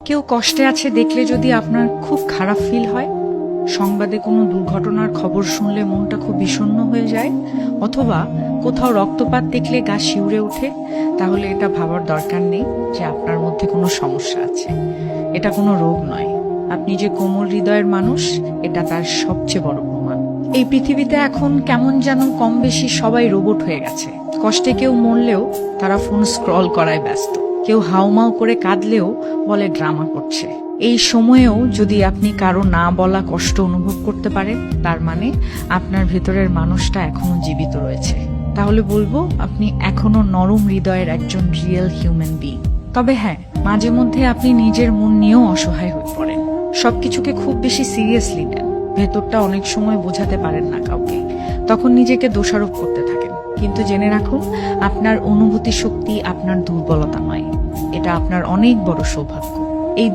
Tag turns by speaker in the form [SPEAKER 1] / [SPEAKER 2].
[SPEAKER 1] কেউ কষ্টে আছে দেখলে যদি আপনার খুব খারাপ ফিল হয়, সংবাদে কোনো দুর্ঘটনার খবর শুনলে মনটা খুব বিষণ্ণ হয়ে যায়, অথবা কোথাও রক্তপাত দেখলে গা শিউরে ওঠে, তাহলে এটা ভাবার দরকার নেই যে আপনার মধ্যে কোনো সমস্যা আছে। এটা কোনো রোগ নয়। আপনি যে কোমল হৃদয়ের মানুষ, এটা তার সবচেয়ে বড় প্রমাণ। এই পৃথিবীতে এখন কেমন যেন কম বেশি সবাই রোবট হয়ে গেছে। কষ্টে কেউ মরলেও তারা ফোন স্ক্রল করায় ব্যস্ত, কেউ হাউমাউ করে কাঁদলেও বলে ড্রামা করছে। এই সময়েও যদি আপনি কারো না বলা কষ্ট অনুভব করতে পারেন, তার মানে আপনার ভেতরের মানুষটা এখনো জীবিত রয়েছে। তাহলে বলবো আপনি এখনো নরম হৃদয়ের একজন রিয়েল হিউম্যান বিং। তবে হ্যাঁ, মাঝে মধ্যে আপনি নিজের মন নিয়েও অসহায় হয়ে পড়েন, সবকিছুকে খুব বেশি সিরিয়াসলি নেন, ভেতরটা অনেক সময় বোঝাতে পারেন না কাউকে, তখন নিজেকে দোষারোপ করতে থাকেন। কিন্তু জেনে রাখুন, আপনার অনুভূতি শক্তি আপনার দুর্বলতা নয়, এটা আপনার অনেক বড় সৌভাগ্য। এই